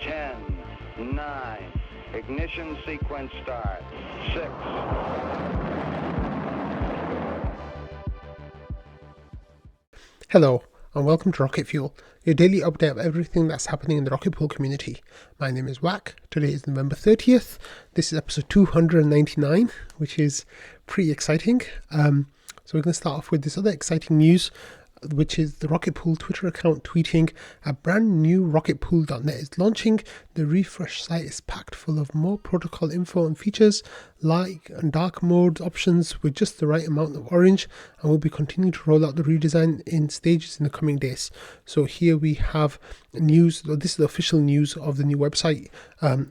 10, 9, ignition sequence start, 6. Hello, and welcome to Rocket Fuel, your daily update of everything that's happening in the Rocket Pool community. My name is Wack. Today is November 30th. This is episode 299, which is pretty exciting. So we're going to start off with this other exciting news, which is the Rocket Pool Twitter account tweeting a brand new rocketpool.net is launching. The refresh site is packed full of more protocol info and features, light and dark mode options with just the right amount of orange, and we'll be continuing to roll out the redesign in stages in the coming days. So here we have news. This is the official news of the new website.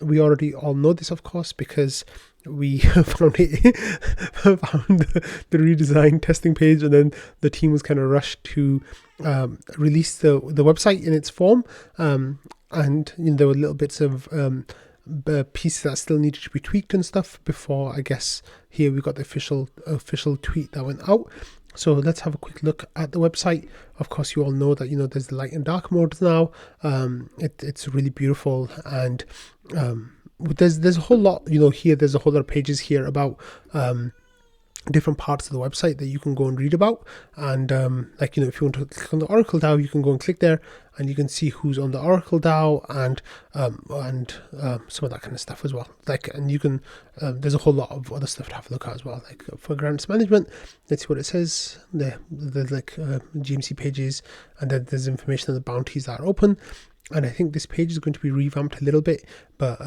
We already all know this, of course, because we found the redesign testing page, and then the team was kind of rushed to release the website in its form, and there were little bits of pieces that still needed to be tweaked and stuff before, I guess, here we got the official tweet that went out. So let's have a quick look at the website. Of course, you all know that there's the light and dark modes now. It's really beautiful, and there's a whole lot here. There's a whole lot of pages here about different parts of the website that you can go and read about, and if you want to click on the Oracle DAO, you can go and click there and you can see who's on the Oracle DAO and some of that kind of stuff as well. And you can there's a whole lot of other stuff to have a look at as well, like for grants management. Let's see what it says. There's GMC pages, and then there's information on the bounties that are open. And I think this page is going to be revamped a little bit, but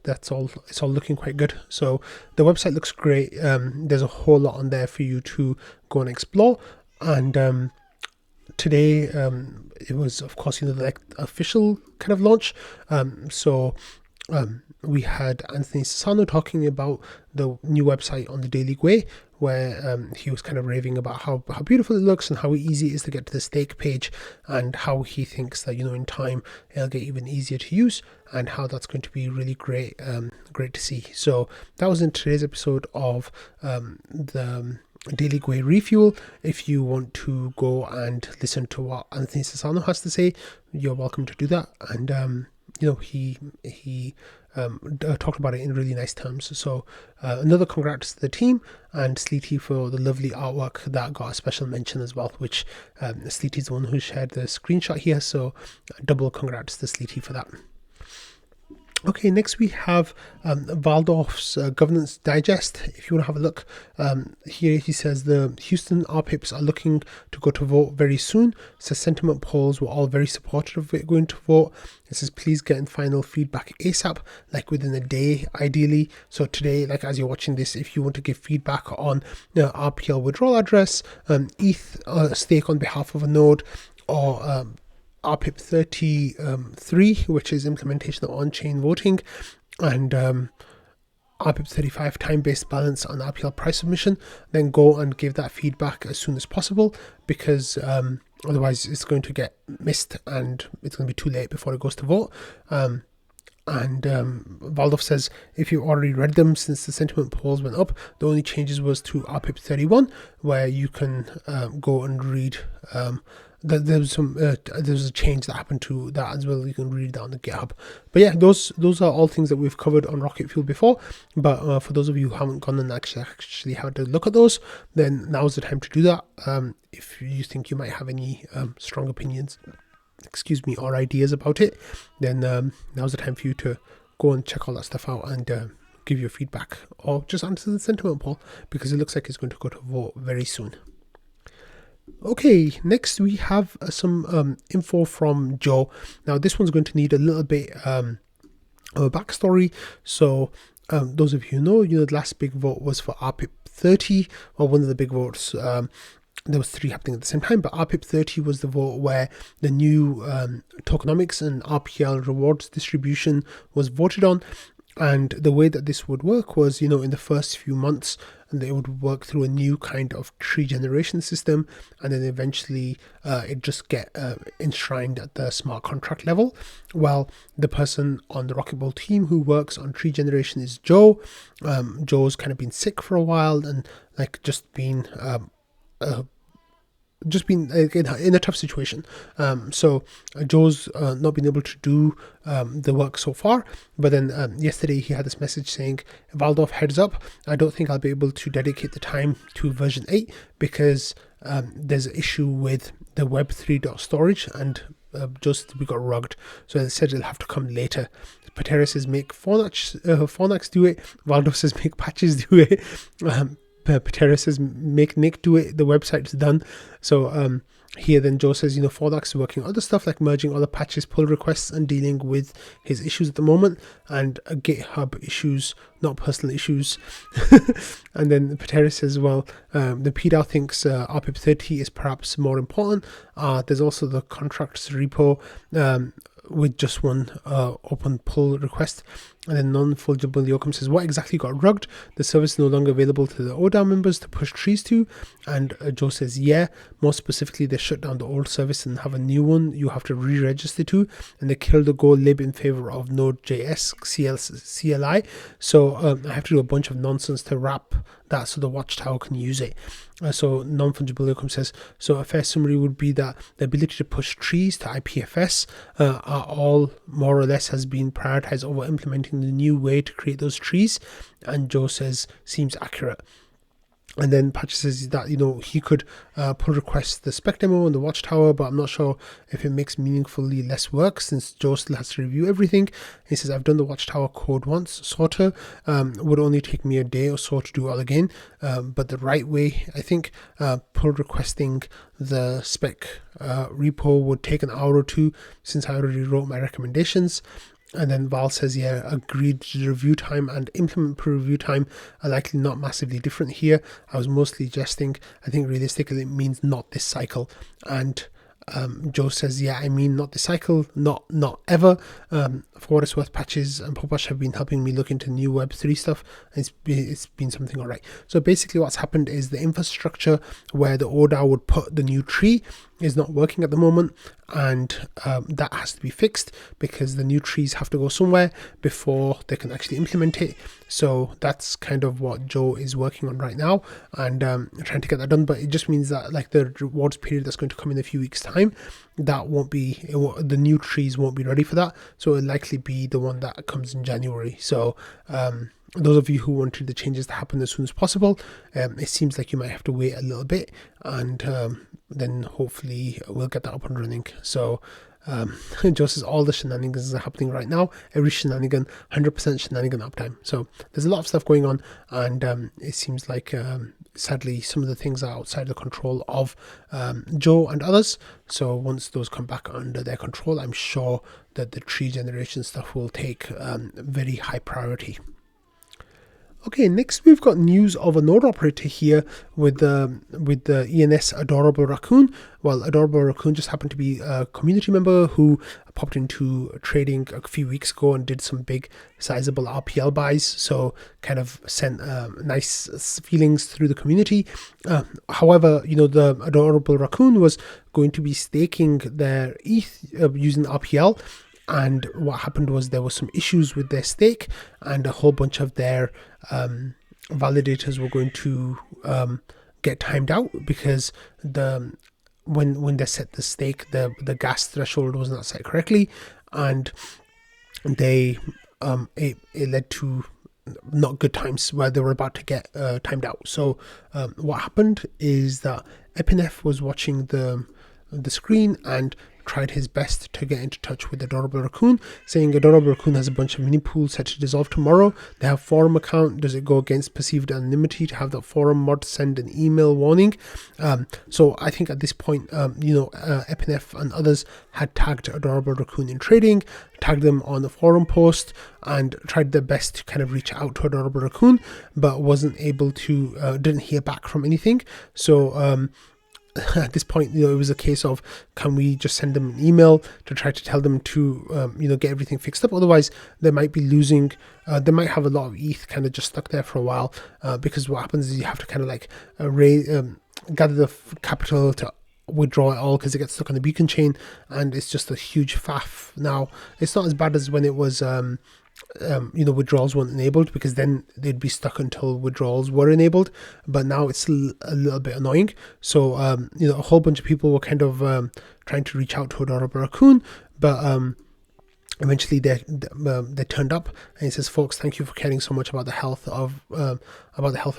that's all. It's all looking quite good. So the website looks great. There's a whole lot on there for you to go and explore. And today it was, of course, the official kind of launch. We had Anthony Sassano talking about the new website on the Daily Way, where he was kind of raving about how beautiful it looks and how easy it is to get to the stake page, and how he thinks that in time it'll get even easier to use, and how that's going to be really great to see. So that was in today's episode of the Daily Way Refuel. If you want to go and listen to what Anthony Sassano has to say, you're welcome to do that. And he talked about it in really nice terms. So another congrats to the team and Sleety for the lovely artwork that got a special mention as well, which Sleety is the one who shared the screenshot here. So double congrats to Sleety for that. Okay, next we have Waldorf's Governance Digest. If you want to have a look, here he says the Houston RPIPs are looking to go to vote very soon. So sentiment polls were all very supportive of it going to vote. It says please get in final feedback ASAP, like within a day ideally. So today, as you're watching this, if you want to give feedback on the RPL withdrawal address, ETH stake on behalf of a node, or RPIP 33, which is implementation of on-chain voting, and RPIP 35 time-based balance on RPL price submission, then go and give that feedback as soon as possible, because otherwise it's going to get missed and it's going to be too late before it goes to vote. Waldorf says if you've already read them since the sentiment polls went up, the only changes was to RPIP 31, where you can go and read there was a change that happened to that as well. You can read that on the GitHub. But yeah, those are all things that we've covered on Rocket Fuel before. But for those of you who haven't gone and actually had a look at those, then now's the time to do that. If you think you might have any strong opinions, or ideas about it, then now's the time for you to go and check all that stuff out and give your feedback, or just answer the sentiment poll, because it looks like it's going to go to vote very soon. Okay, next we have some info from Joe. Now this one's going to need a little bit of a backstory. So those of you who know, the last big vote was for RPIP 30, or one of the big votes. There was 3 happening at the same time, but RPIP 30 was the vote where the new tokenomics and RPL rewards distribution was voted on. And the way that this would work was, in the first few months, and they would work through a new kind of tree generation system, and then eventually it just get enshrined at the smart contract level. Well, the person on the Rocket Ball team who works on tree generation is Joe. Joe's kind of been sick for a while, and just been just been in a tough situation. So Joe's not been able to do the work so far, but then yesterday he had this message saying, Waldorf, heads up, I don't think I'll be able to dedicate the time to version 8 because there's an issue with the web3.storage, and just we got rugged, so they said it'll have to come later. Patera says make Fornax do it. Waldorf says make patches do it. Patera says make Nick do it. The website's done. So here then Joe says, Fornax is working on other stuff like merging other patches, pull requests, and dealing with his issues at the moment, and GitHub issues, not personal issues. And then Patera says, well, the PDAO thinks RPIP 30 is perhaps more important. There's also the contracts repo with just one open pull request. And then non-fungible Yoakum says, what exactly got rugged? The service is no longer available to the ODAO members to push trees to. And Joe says, yeah, more specifically, they shut down the old service and have a new one you have to re-register to. And they killed the Go lib in favor of Node.js CLI. So I have to do a bunch of nonsense to wrap that so the Watchtower can use it. So non-fungible Yoakum says, so a fair summary would be that the ability to push trees to IPFS are all more or less has been prioritized over implementing the new way to create those trees. And Joe says seems accurate. And then Patch says that, he could pull request the spec demo and the Watchtower, but I'm not sure if it makes meaningfully less work since Joe still has to review everything. He says, I've done the Watchtower code once, sorter, would only take me a day or so to do all again. But the right way, I think, pull requesting the spec repo would take an hour or two since I already wrote my recommendations. And then Val says, yeah, agreed, review time and implement per review time are likely not massively different here. I was mostly jesting. I think realistically it means not this cycle. And Joe says, yeah, I mean not this cycle, not ever. For what it's worth, Patches and Popash have been helping me look into new Web3 stuff. And it's been something all right. So basically what's happened is the infrastructure where the ODAO would put the new tree is not working at the moment, and that has to be fixed because the new trees have to go somewhere before they can actually implement it. So that's kind of what Joe is working on right now, and trying to get that done. But it just means that like the rewards period that's going to come in a few weeks time, that won't be, the new trees won't be ready for that, so it'll likely be the one that comes in January. So those of you who wanted the changes to happen as soon as possible, it seems like you might have to wait a little bit, and then hopefully we'll get that up and running. So just as all the shenanigans are happening right now, every shenanigan, 100% shenanigan uptime. So there's a lot of stuff going on, and it seems like sadly some of the things are outside the control of Joe and others. So once those come back under their control, I'm sure that the tree generation stuff will take very high priority. Okay, next we've got news of a node operator here with the ENS Adorable Raccoon. Well, Adorable Raccoon just happened to be a community member who popped into trading a few weeks ago and did some big sizable RPL buys, so kind of sent nice feelings through the community. However, the Adorable Raccoon was going to be staking their ETH using RPL. And what happened was there were some issues with their stake, and a whole bunch of their validators were going to get timed out because when they set the stake, the gas threshold was not set correctly, and they it led to not good times where they were about to get timed out. So what happened is that Epinef was watching the screen and tried his best to get into touch with Adorable Raccoon, saying Adorable Raccoon has a bunch of mini pools set to dissolve tomorrow. They have forum account. Does it go against perceived anonymity to have the forum mod send an email warning? So I think at this point, Epinef and others had tagged Adorable Raccoon in trading, tagged them on the forum post, and tried their best to kind of reach out to Adorable Raccoon, but wasn't able to, didn't hear back from anything. So at this point, it was a case of, can we just send them an email to try to tell them to, get everything fixed up? Otherwise, they might be losing, they might have a lot of ETH kind of just stuck there for a while, because what happens is you have to kind of like gather the capital to withdraw it all because it gets stuck on the beacon chain, and it's just a huge faff. Now, it's not as bad as when it was withdrawals weren't enabled, because then they'd be stuck until withdrawals were enabled. But now it's a little bit annoying. So a whole bunch of people were kind of trying to reach out to Adorable Raccoon, but eventually they turned up, and he says, "Folks, thank you for caring so much about the health of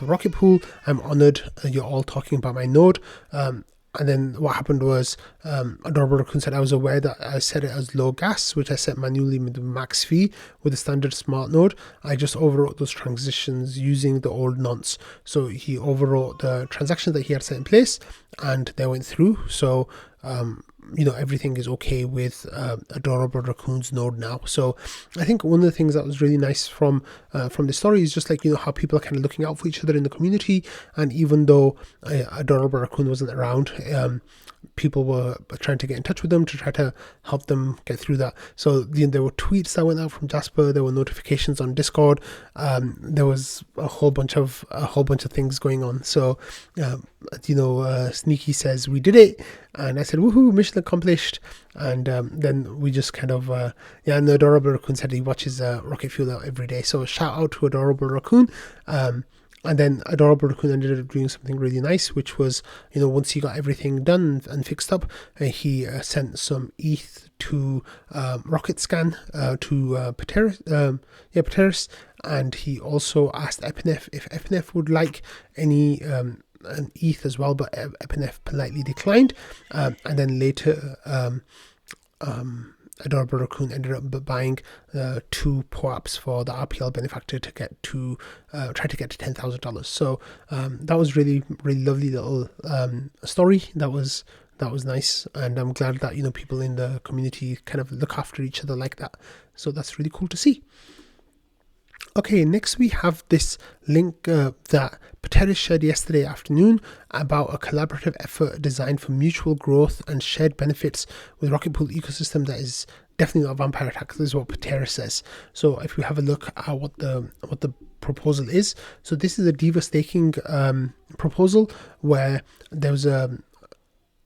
Rocket Pool. I'm honored you're all talking about my node." And then what happened was, Adorable Raccoon said, "I was aware that I set it as low gas, which I set manually with the max fee with the standard smart node. I just overwrote those transitions using the old nonce." So he overwrote the transactions that he had set in place, and they went through. So everything is okay with Adorable Raccoon's node now. So I think one of the things that was really nice from the story is just like, how people are kind of looking out for each other in the community. And even though Adorable Raccoon wasn't around, people were trying to get in touch with them to try to help them get through that. So there were tweets that went out from Jasper, there were notifications on Discord, there was a whole bunch of things going on. So Sneaky says, "We did it," and I said, "Woohoo, mission accomplished." And then we just kind of and Adorable Raccoon said he watches Rocket Fuel out every day, so shout out to Adorable Raccoon. And then Adorable Raccoon ended up doing something really nice, which was, once he got everything done and fixed up, he sent some ETH to Rocket Scan to Pteris, and he also asked Epinef if Epinef would like any an ETH as well, but Epinef politely declined. And then later, Adorable Raccoon ended up buying 2 POAPs for the RPL benefactor to get to try to get to $10,000. So that was really, really lovely little story. That was nice, and I'm glad that people in the community kind of look after each other like that. So that's really cool to see. Okay, next we have this link that Pteris shared yesterday afternoon about a collaborative effort designed for mutual growth and shared benefits with Rocket Pool ecosystem that is definitely not a vampire attack. This is what Pteris says. So if we have a look at what the proposal is, so this is a Diva staking proposal where there was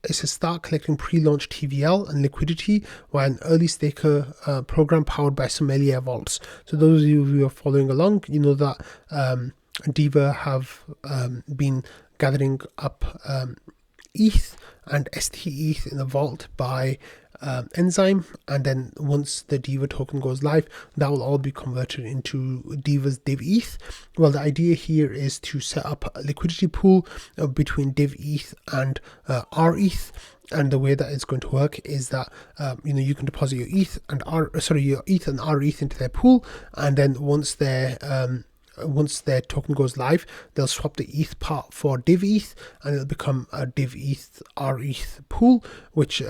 it says start collecting pre-launch TVL and liquidity via an early staker program powered by Sommelier Vaults. So those of you who are following along, you know that Diva have been gathering up ETH and STETH in the vault by Enzyme, and then once the Diva token goes live, that will all be converted into Diva's divETH. Well, the idea here is to set up a liquidity pool between divETH and rETH. And the way that it's going to work is that you can deposit your ETH and rETH into their pool, and then once their token goes live, they'll swap the ETH part for divETH, and it'll become a divETH rETH pool, which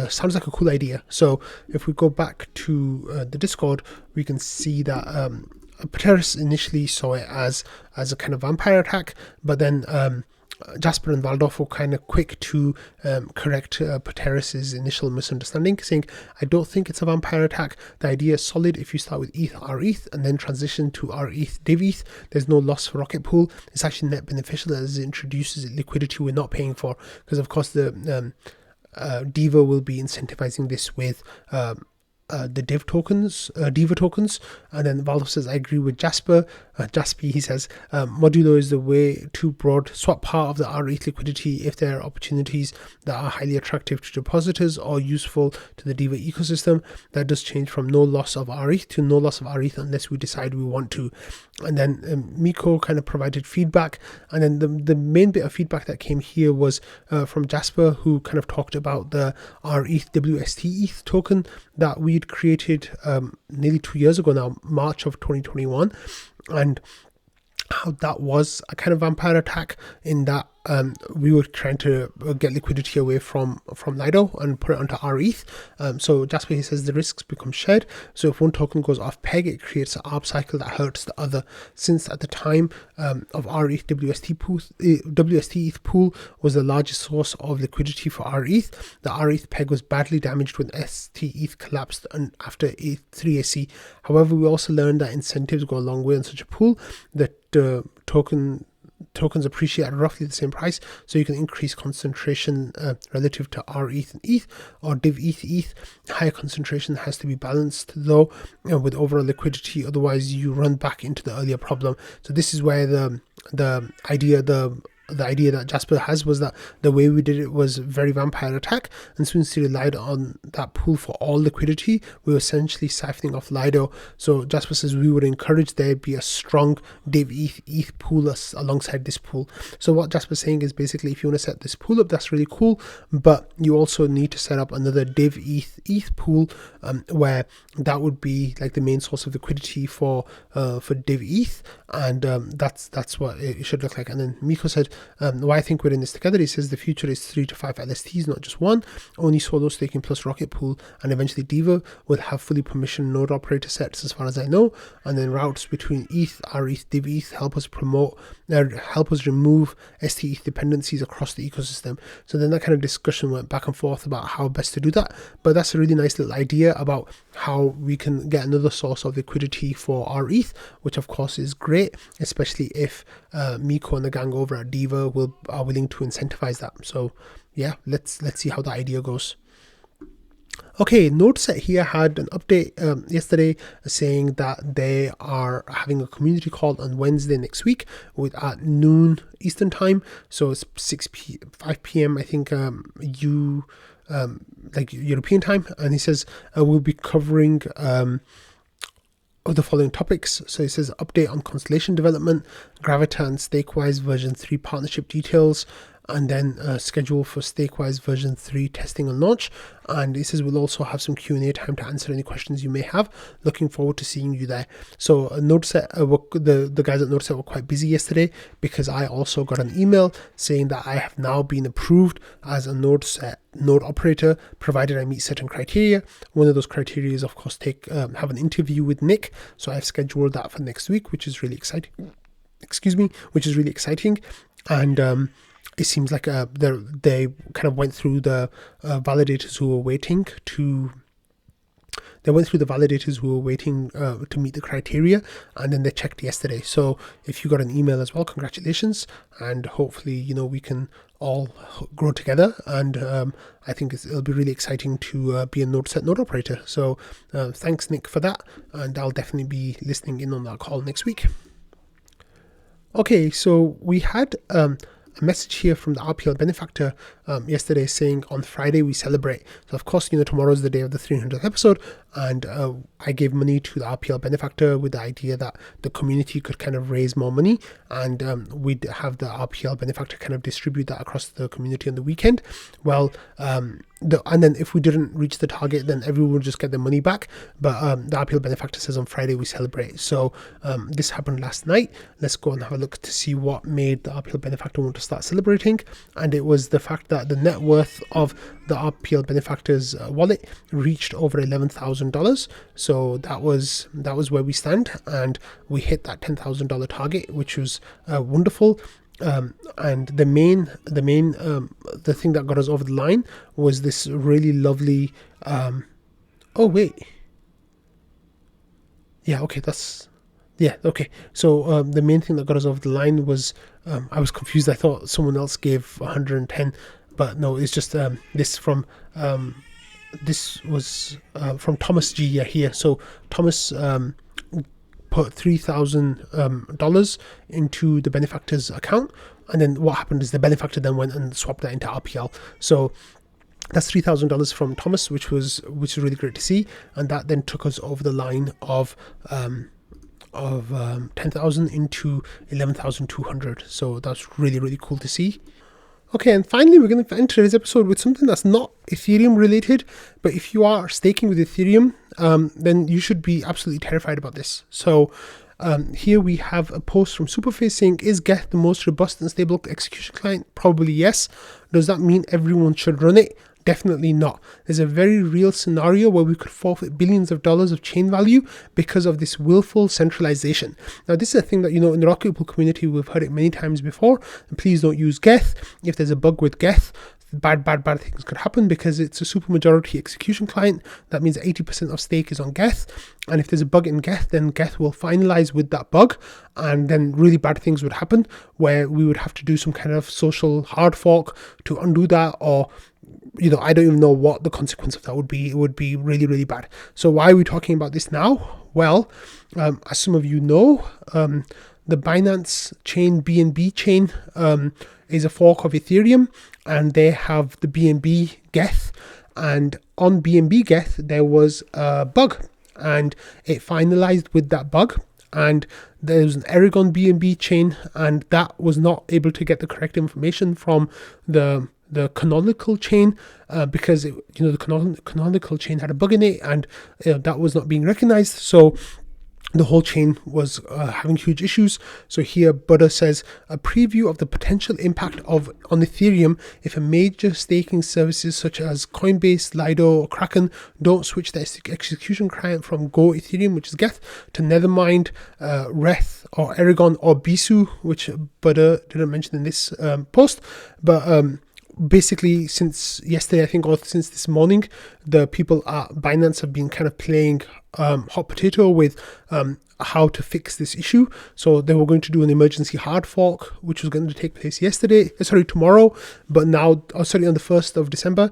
sounds like a cool idea. So if we go back to the Discord, we can see that Pteris initially saw it as a kind of vampire attack, but then Jasper and Waldorf were kind of quick to correct Pteris' initial misunderstanding, saying, "I don't think it's a vampire attack. The idea is solid. If you start with ETH, rETH, and then transition to rETH, divETH, there's no loss for Rocket Pool. It's actually net beneficial as it introduces liquidity we're not paying for," because of course the Diva will be incentivizing this with the Diva tokens. And then Waldorf says, "I agree with Jasper." He says, "Modulo is the way too broad. Swap part of the rETH liquidity if there are opportunities that are highly attractive to depositors or useful to the Diva ecosystem. That does change from no loss of rETH to no loss of rETH unless we decide we want to." And then Miko kind of provided feedback, and then the main bit of feedback that came here was from Jasper, who kind of talked about the rETH WSTETH token that we'd created nearly 2 years ago now, March of 2021, and how that was a kind of vampire attack in that we were trying to get liquidity away from Lido and put it onto rETH. So Jasper, he says, the risks become shared. So if one token goes off peg, it creates an ARB cycle that hurts the other. Since at the time of rETH WSTETH pool was the largest source of liquidity for rETH, the rETH peg was badly damaged when STETH collapsed and after 3AC. However, we also learned that incentives go a long way on such a pool. The tokens appreciate at roughly the same price, so you can increase concentration relative to rETH and ETH or divETH. Higher concentration has to be balanced though with overall liquidity, otherwise you run back into the earlier problem. So this is where the idea that Jasper has was that the way we did it was very vampire attack, and since we relied on that pool for all liquidity, we were essentially siphoning off Lido. So Jasper says we would encourage there be a strong divETH ETH pool alongside this pool. So what Jasper's saying is basically, if you want to set this pool up, that's really cool, but you also need to set up another divETH ETH pool where that would be like the main source of liquidity for divETH, and that's what it should look like. And then Miko said, why I think we're in this together. He says the future is 3 to 5 LSTs, not just one. Only solo staking plus rocket pool, and eventually Diva will have fully permissioned node operator sets, as far as I know. And then routes between ETH, rETH, divETH help us remove STETH dependencies across the ecosystem. So then that kind of discussion went back and forth about how best to do that. But that's a really nice little idea about how we can get another source of liquidity for rETH, which of course is great, especially if Miko and the gang over at Diva are willing to incentivize that. So yeah, let's see how that idea goes. Okay, NodeSet here had an update yesterday saying that they are having a community call on Wednesday next week at noon Eastern time. So it's 5 p.m. I think like European time. And he says we'll be covering of the following topics. So it says update on Constellation development, Gravita and Stakewise version 3 partnership details, and then schedule for Stakewise version 3 testing and launch. And it says we'll also have some Q&A time to answer any questions you may have. Looking forward to seeing you there. So NodeSet, the guys at NodeSet were quite busy yesterday, because I also got an email saying that I have now been approved as a NodeSet node operator, provided I meet certain criteria. One of those criteria is, of course, have an interview with Nick. So I've scheduled that for next week, which is really exciting. Which is really exciting. And it seems like they kind of went through the validators who were waiting to. They went through the validators who were waiting to meet the criteria, and then they checked yesterday. So if you got an email as well, congratulations, and hopefully we can all grow together. And I think it'll be really exciting to be a NodeSet node operator. So thanks, Nick, for that, and I'll definitely be listening in on that call next week. Okay, so we had a message here from the RPL benefactor yesterday saying on Friday we celebrate. So of course, tomorrow is the day of the 300th episode, and I gave money to the RPL benefactor with the idea that the community could kind of raise more money, and we'd have the RPL benefactor kind of distribute that across the community on the weekend. Well, and then if we didn't reach the target, then everyone would just get their money back. But the RPL benefactor says on Friday we celebrate. So this happened last night. Let's go and have a look to see what made the RPL benefactor want to start celebrating. And it was the fact that the net worth of the RPL benefactor's wallet reached over $11,000. So that was where we stand, and we hit that $10,000 target, which was wonderful. And the thing that got us over the line was this really lovely so the main thing that got us over the line was I was confused. I thought someone else gave 110, but no, it's just this was from Thomas G here. So Thomas put $3,000 into the benefactor's account, and then what happened is the benefactor then went and swapped that into RPL. So that's $3,000 from Thomas, which is really great to see, and that then took us over the line of 10,000 into 11,200. So that's really, really cool to see. Okay, and finally, we're going to enter today's episode with something that's not Ethereum related, but if you are staking with Ethereum, then you should be absolutely terrified about this. So here we have a post from Superface saying, is Geth the most robust and stable execution client? Probably yes. Does that mean everyone should run it? Definitely not. There's a very real scenario where we could forfeit billions of dollars of chain value because of this willful centralization. Now, this is a thing that, in the Rocket Pool community, we've heard it many times before. And please don't use Geth. If there's a bug with Geth, bad things could happen because it's a supermajority execution client. That means 80% of stake is on gETH, and if there's a bug in gETH, then gETH will finalize with that bug, and then really bad things would happen where we would have to do some kind of social hard fork to undo that, or I don't even know what the consequence of that would be. It would be really, really bad. So why are we talking about this now? Well, as some of you know, the Binance chain, BNB chain, is a fork of Ethereum, and they have the BNB gETH. And on BNB gETH, there was a bug, and it finalized with that bug. And there was an Aragon BNB chain, and that was not able to get the correct information from the canonical chain because the canonical chain had a bug in it, and that was not being recognized. So the whole chain was having huge issues. So here Buddha says a preview of the potential impact on Ethereum if a major staking services such as Coinbase, Lido, or Kraken don't switch their execution client from Go Ethereum, which is gETH, to Nethermind, rETH, or Aragon, or Bisu, which Buddha didn't mention in this post. But basically, since yesterday, I think, or since this morning, the people at Binance have been kind of playing hot potato with how to fix this issue. So they were going to do an emergency hard fork, which was going to take place tomorrow, but now, on the 1st of December,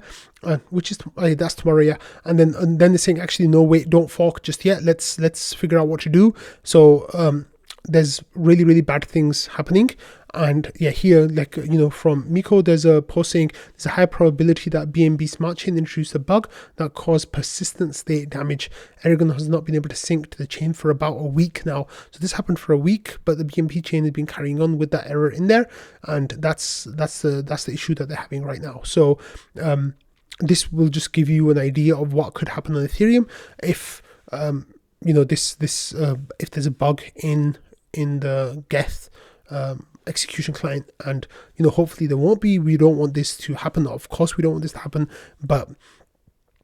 which is that's tomorrow, yeah. And then they're saying, actually, no, wait, don't fork just yet. Let's figure out what to do. So there's really, really bad things happening. And yeah, here, from Miko, there's a post saying there's a high probability that BNB Smart Chain introduced a bug that caused persistent state damage. Aragon has not been able to sync to the chain for about a week now. So this happened for a week, but the BNB chain has been carrying on with that error in there, and that's the issue that they're having right now. So this will just give you an idea of what could happen on Ethereum if if there's a bug in the gETH execution client, and hopefully there won't be. We don't want this to happen. Of course we don't want this to happen, but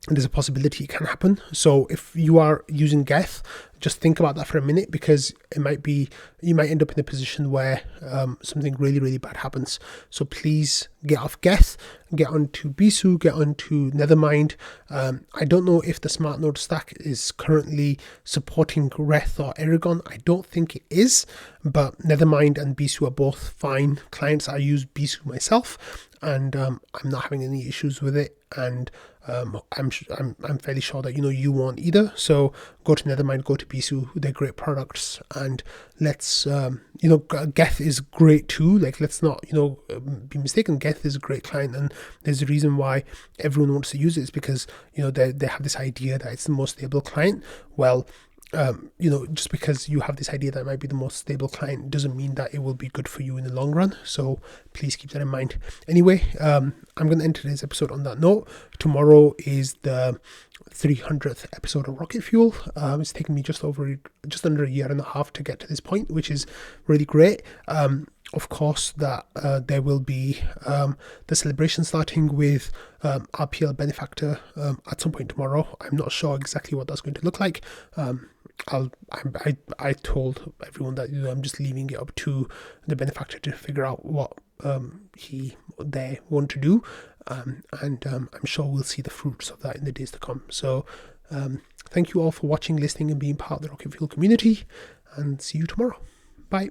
there's a possibility it can happen. So if you are using gETH, just think about that for a minute, because you might end up in a position where something really, really bad happens. So please get off gETH, get onto Bisu, get onto Nethermind. I don't know if the Smart Node stack is currently supporting rETH or Aragon. I don't think it is, but Nethermind and Bisu are both fine clients. I use Bisu myself, and I'm not having any issues with it, and I'm fairly sure that you won't either. So go to Nethermind, go to Bisu. They're great products, and let's gETH is great too. Let's not be mistaken. gETH is a great client, and there's a reason why everyone wants to use it. Is because they have this idea that it's the most stable client. Well, just because you have this idea that it might be the most stable client doesn't mean that it will be good for you in the long run. So please keep that in mind. Anyway, I'm going to end today's episode on that note. Tomorrow is the 300th episode of Rocket Fuel. It's taken me just under a year and a half to get to this point, which is really great. Of course, that there will be the celebration starting with RPL Benefactor at some point tomorrow. I'm not sure exactly what that's going to look like. I told everyone that I'm just leaving it up to the benefactor to figure out what they want to do, and I'm sure we'll see the fruits of that in the days to come. So thank you all for watching, listening, and being part of the Rocket Fuel community, and see you tomorrow. Bye.